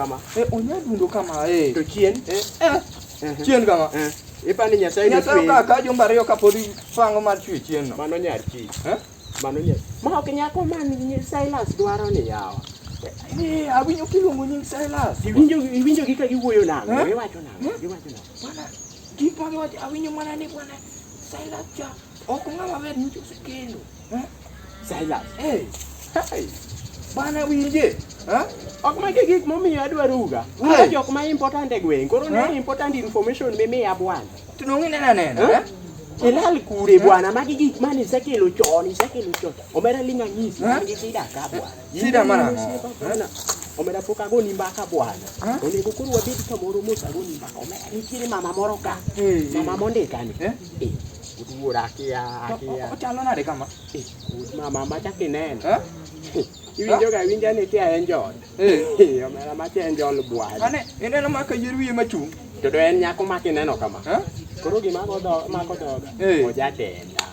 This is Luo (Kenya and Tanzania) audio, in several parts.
kama. Onya dundo kama To chien. Chien kama. Ipani Nyasaye Nyasaye ka jomba ariyo kapodi fango mar chwe chien no. Mano nyar chi. Mano nyar. Ma ok nyako man Silas dwaro ni yawa. Awinjo kiluongo nying Silas. Iwinjo gi ka giwuoyo nang'o? Giwacho nang'o? Bwana, gipa giwacho awinjo mana ni bwana Silas cha ok ng'ama ber nyocha osekendo. Silas. Bwana winje. Ok magi gik momiyo adwaro uga. Uga jok ma important e gweng'. Koro ne important information mimiya bwana. Tinong'i nena. Ilal kure bwana, magi gik mane isekelo chon. Omera linga nyisi gi shida ka bwana. Shida mana? Omera pok agoni mbaka bwana. Onego koro wabed kamoro mos agoni mbaka. Omera nitiere mama moro ka. Mama mondika ni. Utuora kia. Ochalo nade kama? Mama macha kineno. Iwinjo ga winja ni kia en jod. Omera macha en jol bwana. Ane, ineno maka yier wiye machung'. To en nyako makineno kama. Koro gima mako dhoga. Ojatenda.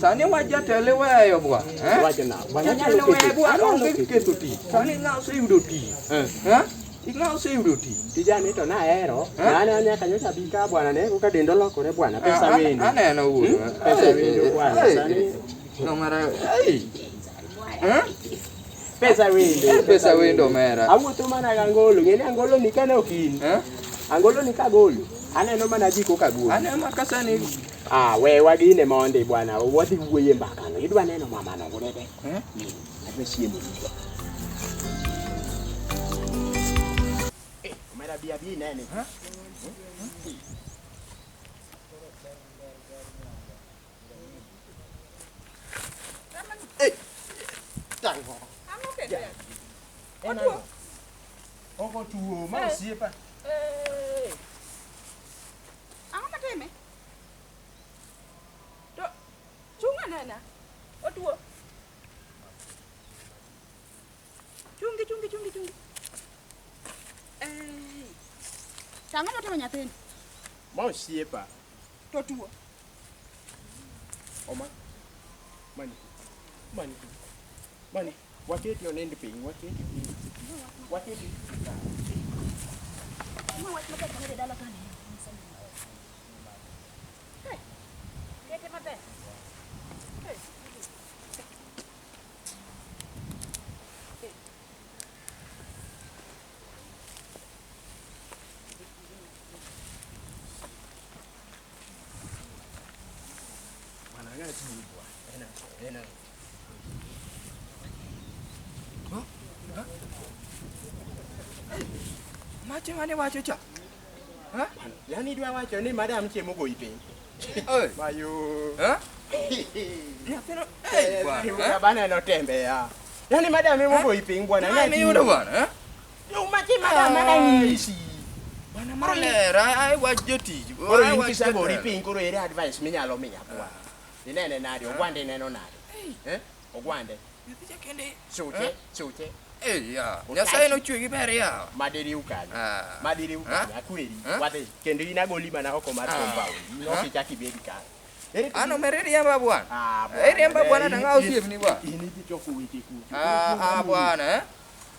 Sani wajatele weyo bwa. Wacho na. Wajatele weyo bwa. Onge ketho tich. Sani ng'a oseyudo tich. Ng'a oseyudo tich. Tijani to nahero. Nane nyaka nyocha bi ka bwana ne ka dendo lokore bwana. Pesa wendo. Aneno wuono. Pesa wendo bwana. Sani no mara. Pesa wendo mera. Awuotho mana ga ngolo. Ngene angolo ni kana okin. Angolo ni kagolo. Aneno mana jiko kagolo. Aneno makasani. We wagine monde bwana. Wadhi wuoye mbaka no. Idwa neno mama no gurebe. Adwa chiemo. Omera bia nene. Tango. Amo kede. Oko tuo, ma osiepa. Amo mateme. To chunga nena. Otuo. Chungi. Tango mateme nyathini. Ma osiepa. To tuo. Oma. Mani. Waketi onend piny, waketi. Ma wach maber kama dala kani. Kete maber. Mana ngati bwa. Ena. Mache mane wacho cha? Yani dwa wacho ni madam chiemo go ipiny. Mayo. Nyathino. Bana no tembe ya. Yani madam emo go ipiny bwana. Nani yudo bwana? Yo machi madam mana nyisi. Bwana marolera ai wach jotich. Koro inki sabo ipiny koro ere advice minyalo miya bwana. Inene nadi ogwande neno nadi. Ogwande. Nyathi kende. Suche. Nyasaye no chwe gi ber yawa. Madiri ukani. Akweri. Wate kendo inagoli bana oko mar compound. Nokichaki bedi ka. Ano mereri yamba bwana. Eri yamba bwana na ngao sief ni bwana. Ini bichoko wiki ku. Bwana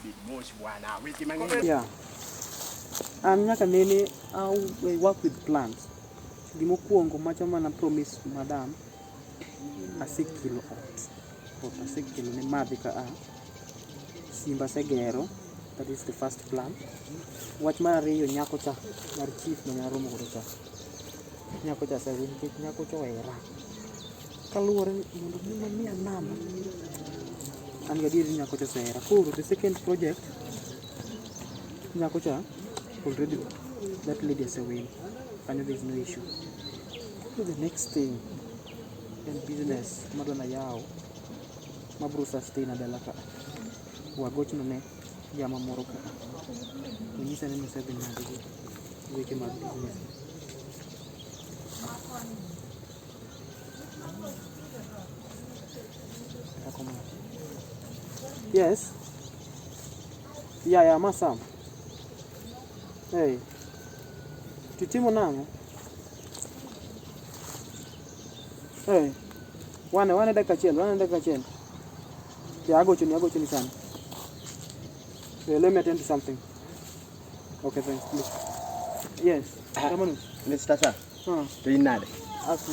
Big mosh bwana. Wiki mangeni. Yeah. Nyaka nene I work with plants. Gimokuongo macha mana promise madam asekelo ot. Asekelo ne madhi ka Simba segero. That is the first plan. Wach mar ariyo nyako cha mar chief no nyaromo godo cha. Nyako cha sa win kech nyako cha wera. Kaluwore mondo mi anama. An ga diri nyako cha sera. Koro the second project nyako cha already that lady is away. And there is no issue. So the next thing in business madona yao mabro sustain adalaka. Wagochno ne jama moro ka. Nyisa ni msebe na wiki mag business. Yes. Yeah, masam. Hey. Tutimo nango. Hey. Wane dakika chiel. Yeah, I go to sana. Let me attend to something. Okay, thanks. Please. Yes. Come on. Mr. Sir. To inade. Asu.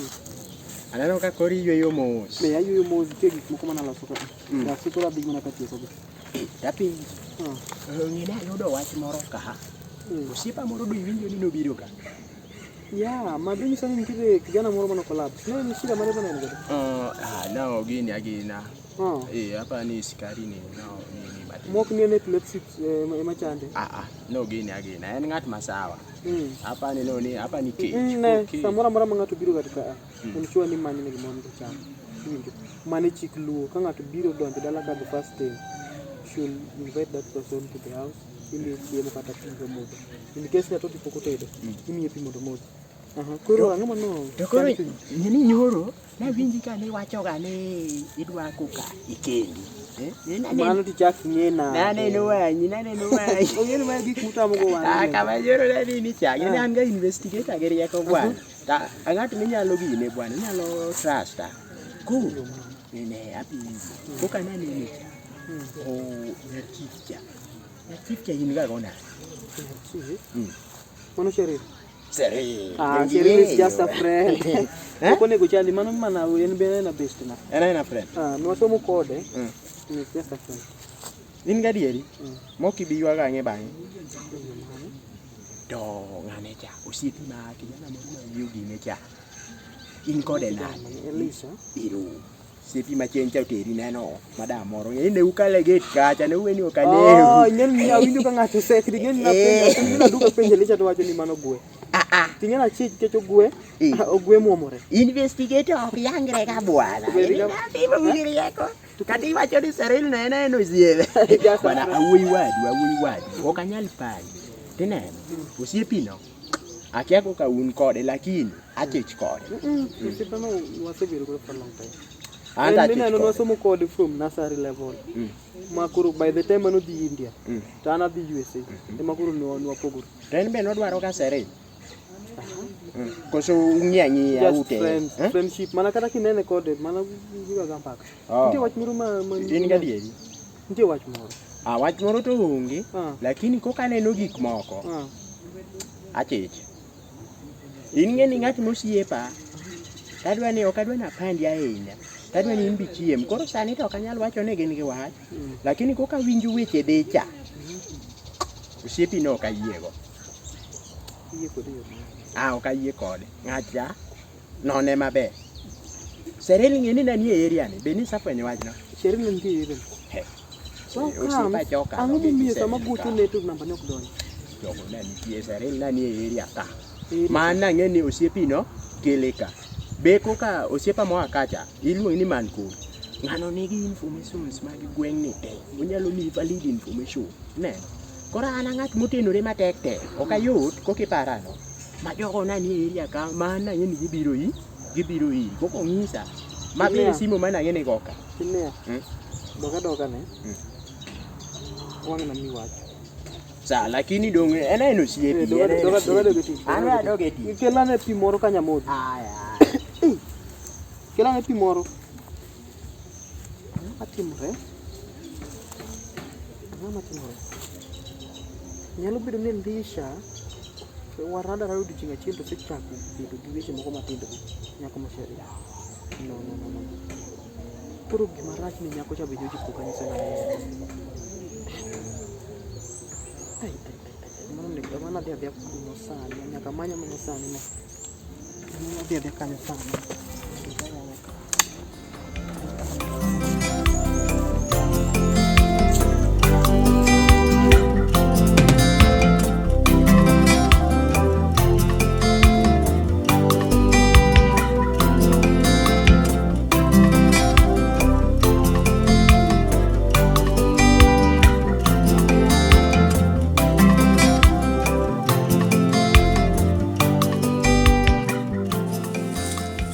Aneno ka kori yweyo mos. Me ayuyo mos ke gik moko manaloso ka. Ya sikora big mana katieko go. Tapi. Ngine ayudo wach moro ka. Osiepa moro do iwinjo ni nobiro ka. Ya, madini sani nitiere kijana moro mano collapse. Ne ni shida mane bana en godo? No gini agina. Hapa ni sikari ni no ni bati. Mok ni ne epilepsy ema chande. No gini agina. En ngat masawa. Hapa ni no ni hapa ni cage. Ne, samora mora mangato biro katika. En sure ni mani ne gimon ko cham. Winjo. Mani chik luo ka ngato biro donjo dala ka the first day. Should invite that person to the house. Ili siemo kata pingo moja. In case na toti poko tedo. Imi yepi modo moja. Koro ang'ama no. Koro ni nyoro na winji ka ne wacho ga ne idwa kuka ikendi. Mano ti chak ngena. Nane no wanyi. Oyeni ma gik mutamo go wan. Kama nyoro na ni chak. Ni an ga investigator gere yako bwana. Ta ang'ato minyalo gine bwana, nyalo trust ta. Koro ne happy. Kuka nani ni. Ya chief in ga gona. Mano Sherry. Sherry. Sherry is just a friend. Koko nego chali mano mana yen be na best na. Ena friend. No somo kode. Is just a friend. In ga dieri. Moki bi ywa ga nge bang. Do ngane cha osiepi ma kijana moro ma yugi ne cha. In kode na. Elisa. Biro. Siepi ma chen cha teri neno madam moro ne ukale gate kacha ne weni okane. Nyen awinjo ka ngato sekri nyen na penja na duka penja licha to wacho ni mano gwe. Tingena chich kecho gwe. Ogwe muomore. Investigator ok yangre ka bwana. Ndimo wili yako. Kati wacho ni Seril nene no ziele. Bwana awui wadu. Okanyal pani. Tineno. Osiepi no. Akiako ka un kode lakini achich kode. Osiepa no wasebiro go for long time. And then I know some code from nursery level. Makuru by the time I know the India, Tana the USA, the Makuru no Pogur. Then be not Waroka Seril. Because just friendship. Manakataki nene coded, Managampack. What Muruma in Gadi? Watch more. Watch more to Hungi, lakini kokane no gik moko. Achich. Ingeni ngati mosiepa. Kadwa ni okadwa na pandi ahinya. Kadwa ni imbi chiem. Koro sani to kanyal wacho ne gin gi wach. Lakini koka winju weche decha. Osiepi no kayiego. Yie kode yo. Okayie kode. Ngacha none maber. Seril ngeni na ni area ni. Beni safwenyo wach no. Seril ngi area. So ango mi sama gutu netu namba nok don. Jogo na ni Seril na ni area ka. Mana ngeni osiepi no keleka. Beko ka osiepa mo akacha iluongi ni man ko ngano nigi informations mag gweng ni te onyalo mi valid information ne kora ana ngat motenore matek te okayot kokiparano ma jogo nani area ka mana ngeni gibiro yi koko ngisa mabe simo mana ngene goka ne doga ne wang na mi wacho sa lakini dong ena eno siepi doga dogeti kelane pi moro kanya modhi kelane pi moro atimre nyalo bedo ni ndisha warada raudu chinga chiento sechaku bedo gi weche moko matindo nyako moseri no puro gima rach ni nyako cha bedo jipo kanisa na mana dia kuno sana nyaka manya mano sana no dia kanyo sana.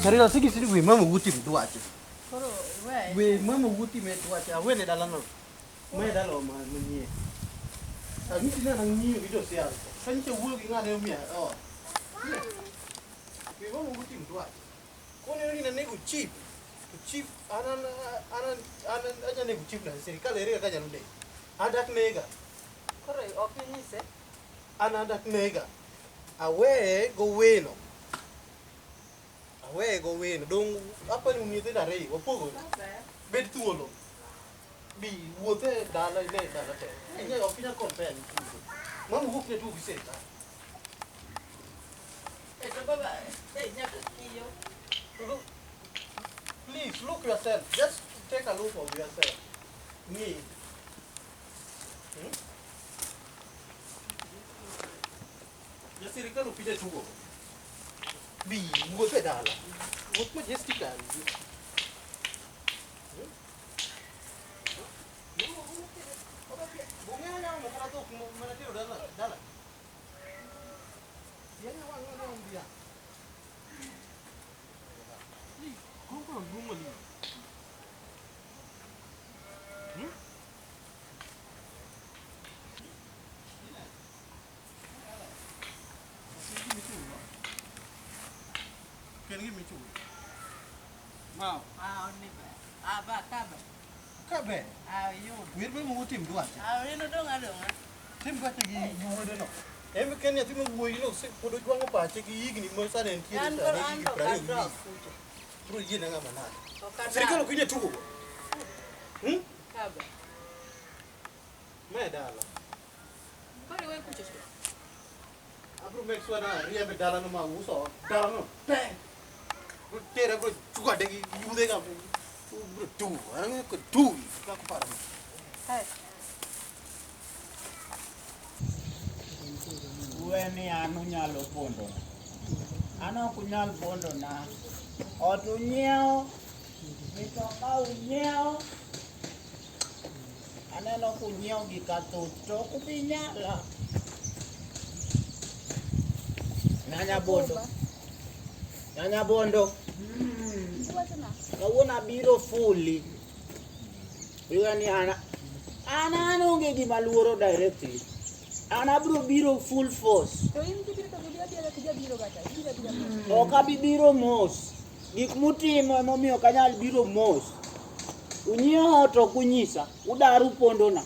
Sarila sigi sidi we mama wuti mtuache. Koro we mama wuti mtuache. Awele dalano. Me dalo ma mnie. Agiti na ngi video sia. Sanche wugi ngane mia. We mama wuti mtuache. Kone ni na nego chief. Chief anan aja nego chief na serikali ere kaja nde. Adak nega. koro opinise. ananda nega awe go weno dong apa ni umite dare wapogo bed tuolo bi wote dala ne dala te ne opinya kompen mam huk ne tu biseta baba nyaka kiyo please look yourself, just take a look of yourself. Me. Just see the picture too. Be what a dollar. What majestic are you? Can you give me two? Wow. Kabe. Wir be mu tim dua. Tim gua tegi mu de no. Em ken ya tim mu ino se podo juang apa ceki igni mo sa den ti sa ni Ibrahim. Terus yina ngama na. Serikali kunya tugo. Kabe. Me dala. Kali wewe kuchesha. Abru make sure na ria be dala no ma uso. Dala no. Bang. Tera bro juga degi yude ga bro tu arang ko tu ka ko para Hai. Ueni anu nyalo pondo. Ano kunyal pondo na. Otu nyeo. Mitoka unyeo. Aneno kunyeo gikatuto kupinyala. Nyanya bondo. Kawuna biro fully. Iwani ana nonge gima luoro directly. Ana biro full force. To in kibiro to dia biro gata. Oka biro mos. Gik mutimo emomiyo kanyal biro mos. Unyiewo to kunyisa. Udaru pondona.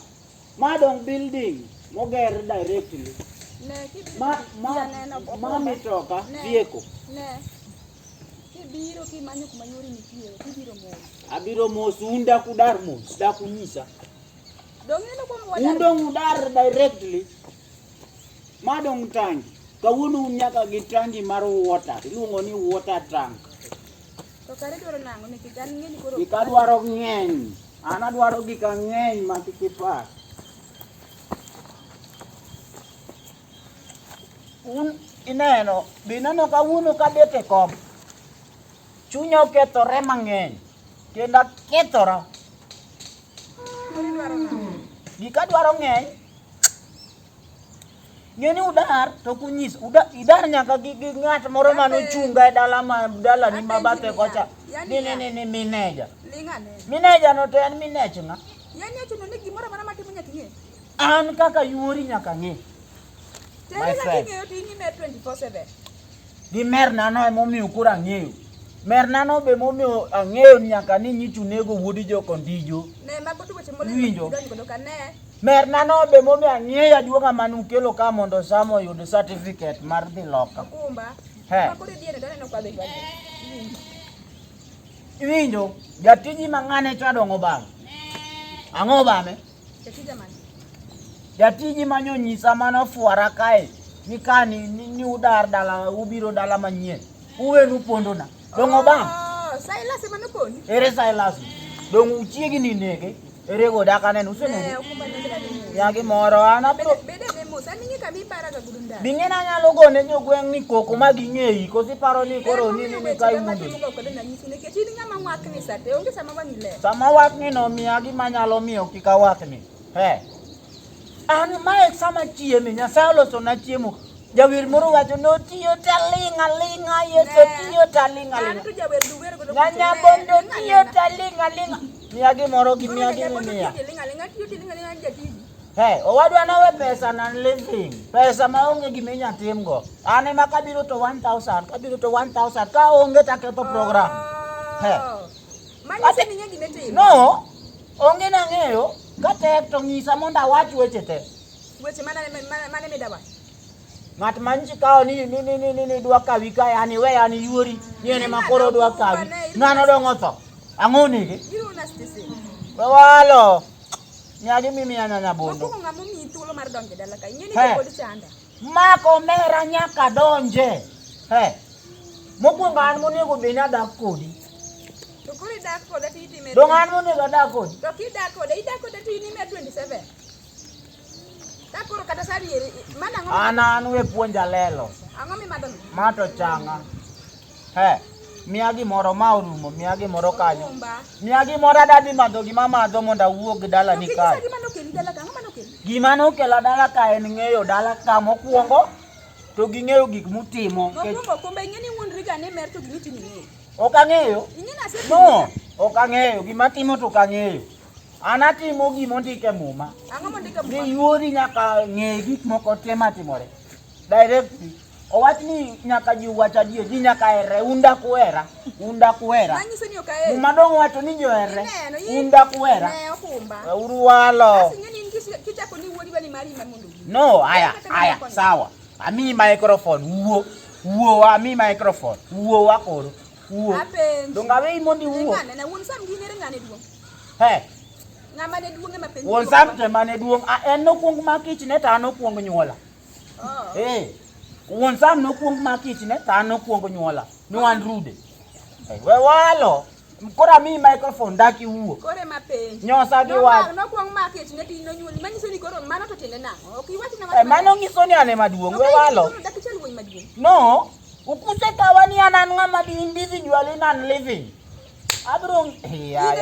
Madong building moger directly. Ne Ma mitoka vieko. Ne. Kibiro kimanyo kumayori nitie. Kibiro mos. Abiro mos unda kudar mos. Da kunyisa. Dongeno kwa wadar. Undong udar directly. Madong tangi. Kawuno nyaka gi tangi mar water. Iluongo ni water tank. To kare dwaro nango ni kikan ngeni koro. Ikadwaro ng'eny. Ana dwaro gik ng'eny ma kikipa. Ineno, bineno kawuono kabete kom. Chunya okethore mang'eny. Kendo kethora. Gika dwaro ng'eny. Ngeni udar to kunyis idar nyaka gi ng'at moro manochunga e dala ni mabate kocha. Ni mineja. Mineja no to en minech nga. Yani achuno ni gimoro mana matimo nyaka ng'e. An kaka yuori nyaka ng'e. My friend. Tenge yoti ni mer 24/7. Di mer nano e momiyo kura ng'eyo. Mer nano be momiyo ang'eyo nyaka ni nyichunego wuodi jo kondijo. Ne mago tugo chemole Winjo. Godo kane. Mer nano be momiyo ang'eyo aduoga manukelo ka mondo samo yud certificate mar dhi loka. Kumba. He. Makore diene to neno kwa be. Winjo, jatiji mang'ane chadongo bang'. Ang'o bame? Jatija man. Jatiji manyo nyisa manofuara kae. Ni kani ni udar dala ubiro dala manyien. Uwenu pondona. Dongo bang'. Silas manoponi. Ere Silas. Dongo uchiegni nege. Ere goda nenu usene. Yagi moro ana bro. Bede ne Musa ningi kami para ga gudunda. Bingena nyalo gone jogweng' ni koko maging'eyi kosi paro ni koro ni kai mundu. Sama wakni no miyagi manyalo miyo kika wakni. He. An mae sama chiemo Nyasaye oloso na chiemo. Jawir moro wacho no tiyo talinga Yesu tiyo talinga. Nyanya bondo tiyo talinga. Miyagi moro gi miyagi miya. Hey, owadwa nawe pesa na living. Pesa maonge giminya timgo. Ane makabiro to 1,000, kabiro to 1,000 ka onge taketho program. Hey. Manya ningi gimetim. No, onge na ng'eyo ka tek to ng'isa mondo awach weche te. Weche mana medawa. Ngat manchi kao ni dua kawi ka yani we yani yuri ni ene makoro dua kawi ngano do ngoto angoni ki Biro na stesen. walo nyagi mimi anyanya bondo Moko ngamu mi tulo mar donje dala ka. Ingeni ko di chanda. mako mera nyaka donje mokwongo an monego bina dak kodi To kuri dak koda titi me. dong an monego dak kodi To ki dak koda tini me 27. Takoro kata sari mana ngomi. an we puonja lelo Angomi madon. mato changa miyagi moro ma orumo miyagi moro kanyo miyagi moro dadi madho gima madho monda wuog dala ni kae gima no kela dala ka en ng'eyo dala ka mokwongo to gi ng'eyo gik mutimo ok ang'eyo no ok ang'eyo gima timo to kang'eyo an atimo gimondike muma ni yuori nyaka ng'e gik moko te matimore directly owach ni nyaka ji wach adier ji nyaka here unda kuhera muma dong' wacho ni johere unda kuhera uru walo no aya sawa ami microphone wuo ami microphone wuo wakoro wuo dong awe mondi wuo won sam te mane duong en nokwong makich ne ta nokwong nyuola won sam nokwong makich ne ta nokwong nyuola ni wan rude we walo kora mi microphone daki wuo kore mapenj nyosa gi wach no kwong makich ne tin no nyuoli manyiso ni koro mano to tinde nang'o ok iwach na mano nyiso ni ane maduong we walo no ukuse kawani anan ng'ama di individually non living abro ya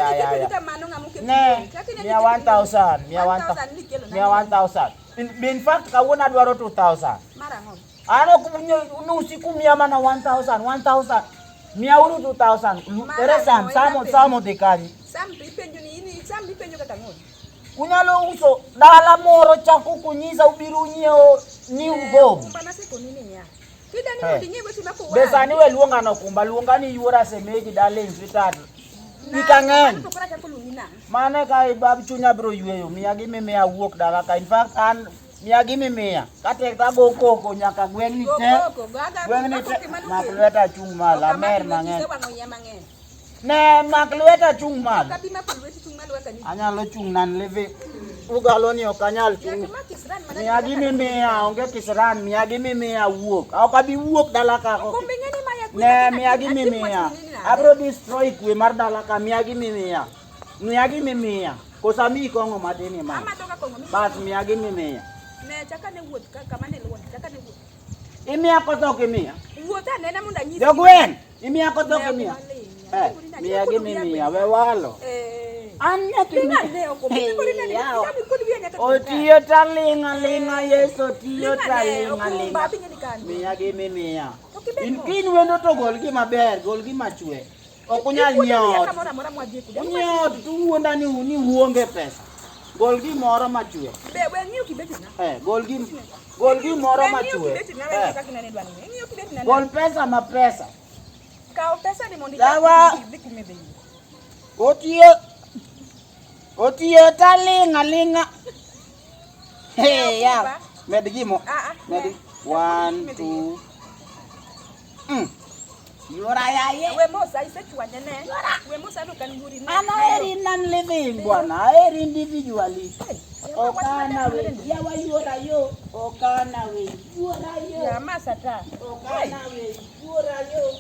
ne mia 1000 in fact kawuna dwaro 2000 marango ano kumunyo usiku mia mana 1000 mia uru 2000 ere samo dekani sam ipenjo ni ini sam ipenjo kata ng'o kunyalo uso dala moro chaku kunyisa ubiru nyeo new home pana siko nini ya kidani mudinye wetu mako wa besani we luonga no kumba luonga ni yuora semeji dale invitado nikangen mane kai bab chunya bro yweyo miyagi meme awuok dala ka in fact an miyagi meme kate ta go koko nyaka gweng ni te maklweta chung mal amer mangen ne maklweta chung mal anyalo chung nan leve ugalo ni okanyal chung miyagi meme onge kisran miyagi meme awuok ok abi wuok dala ka ne miyagi meme abro destroy kwe mar dala ka miyagi meme kosami kongo matini ma bas miyagi meme ne chaka ne wuot kama ne luon chaka ne wuot imia kotoke mia wuot ane munda nyisi jogwen imia kotoke mia miyagi meme we walo anya otiyo talinga yeso tiyo talinga miyagi meme kin wendo to gol gi maber gol gi machwe okunyal nyot tuwonda ni uonge pesa gol gi moro machwe gol gi moro machwe gol pesa ma pesa kao pesa ni mondi otiyo talinga ya med gimo med 1 2 Yora ya ye. We mosa isechwanye ne. We mosa no kan guri ne. Ana eri nan living bwana, eri individually. Okana we. Ya wa yora yo. Okana we. Yora yo. Ya masata. Okana we. Yora yo.